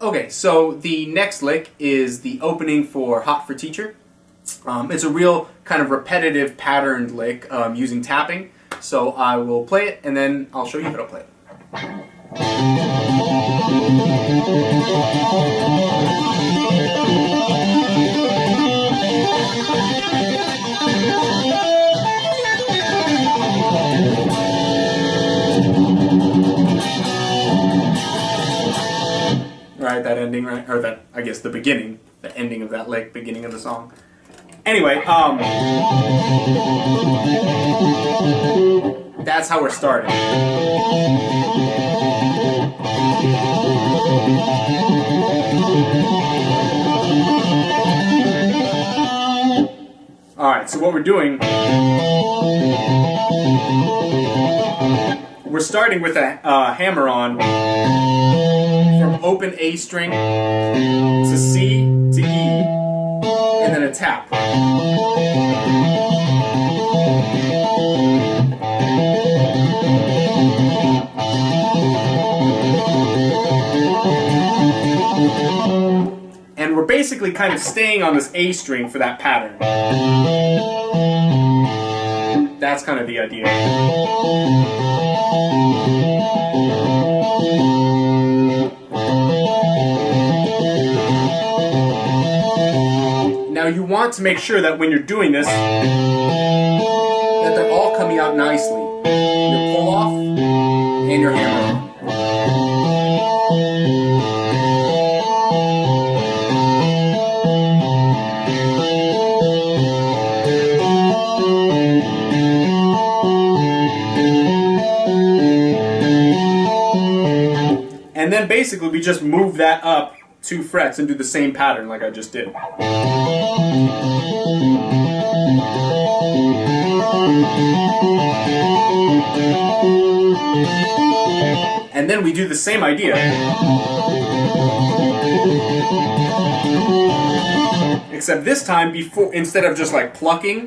Okay, so the next lick is the opening for Hot for Teacher. It's a real kind of repetitive patterned lick using tapping. So I will play it and then I'll show you how to play it. Right, that ending, right? Or that, I guess, the beginning, the ending of that lick, beginning of the song. Anyway, that's how we're starting. Alright, so what we're doing, we're starting with a hammer-on from open A string to C to E, and then a tap. And we're basically kind of staying on this A string for that pattern. That's kind of the idea. Now you want to make sure that when you're doing this, that they're all coming out nicely. Your pull off and your hammer on. And then basically we just move that up 2 frets and do the same pattern like I just did. And then we do the same idea, except this time, instead of just like plucking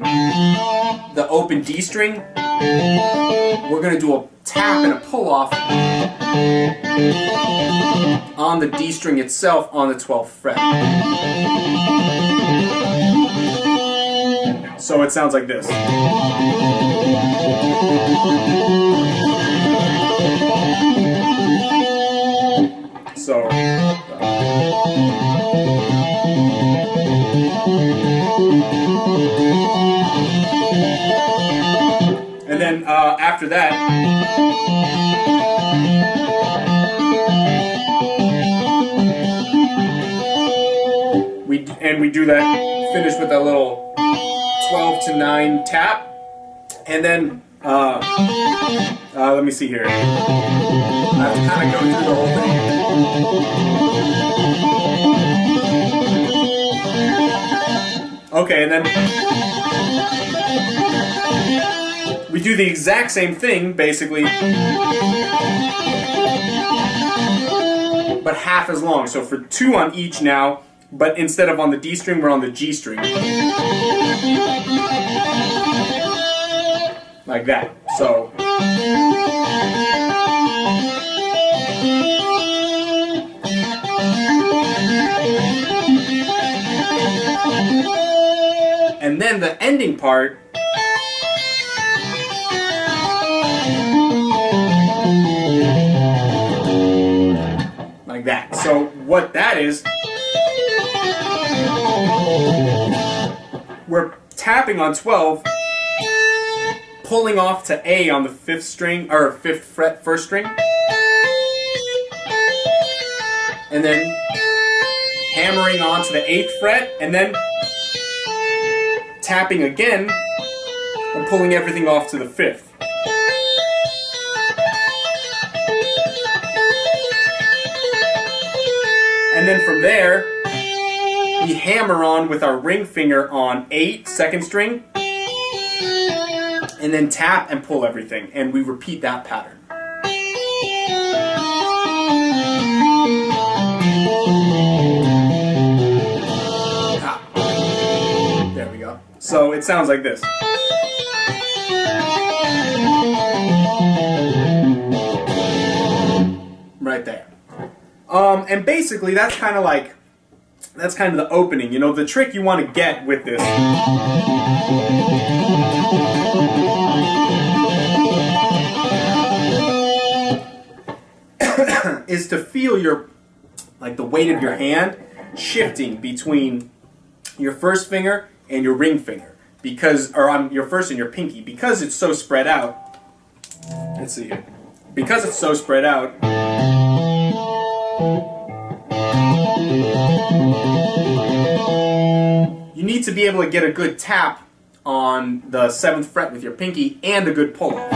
the open D string, we're going to do a tap and a pull off on the D string itself on the 12th fret. So it sounds like this. So and then after that, we do that, finish with a little 12 to 9 tap, and then let me see here. I have to kind of go through the whole thing. Okay, and then we do the exact same thing, basically, but half as long. So for 2 on each now, but instead of on the D string, we're on the G string. Like that. So. And then the ending part. Like that. So what that is, we're tapping on 12, pulling off to A on the 5th string, or 5th fret, 1st string, and then hammering on to the 8th fret, and then tapping again and pulling everything off to the 5th. And then from there, we hammer on with our ring finger on 8, 2nd string, and then tap and pull everything, and we repeat that pattern. There we go. So it sounds like this. Right there. And basically that's kind of the opening. You know, the trick you want to get with this is to feel the weight of your hand shifting between your first finger and your ring finger, your first and your pinky, because it's so spread out. Let's see here. Because it's so spread out, you need to be able to get a good tap on the 7th fret with your pinky and a good pull off,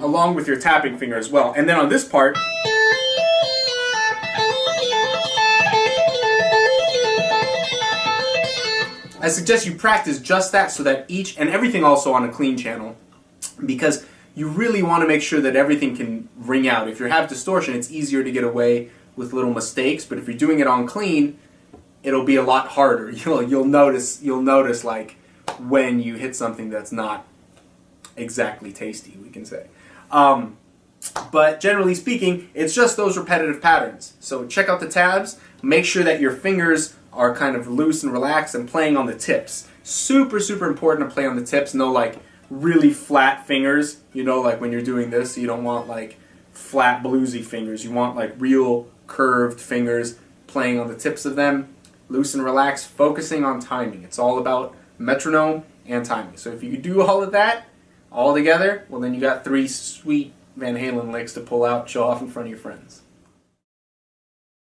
along with your tapping finger as well. And then on this part, I suggest you practice just that, so that each and everything also on a clean channel, because you really want to make sure that everything can ring out. If you have distortion, it's easier to get away with little mistakes, but if you're doing it on clean, it'll be a lot harder. You'll notice like when you hit something that's not exactly tasty, we can say. But generally speaking, it's just those repetitive patterns. So check out the tabs. Make sure that your fingers are kind of loose and relaxed and playing on the tips. Super, super important to play on the tips. No like really flat fingers. You know, like when you're doing this, you don't want like flat bluesy fingers. You want like real curved fingers playing on the tips of them. Loose and relaxed, focusing on timing. It's all about metronome and timing. So if you do all of that all together, well then you got 3 sweet Van Halen licks to pull out, show off in front of your friends.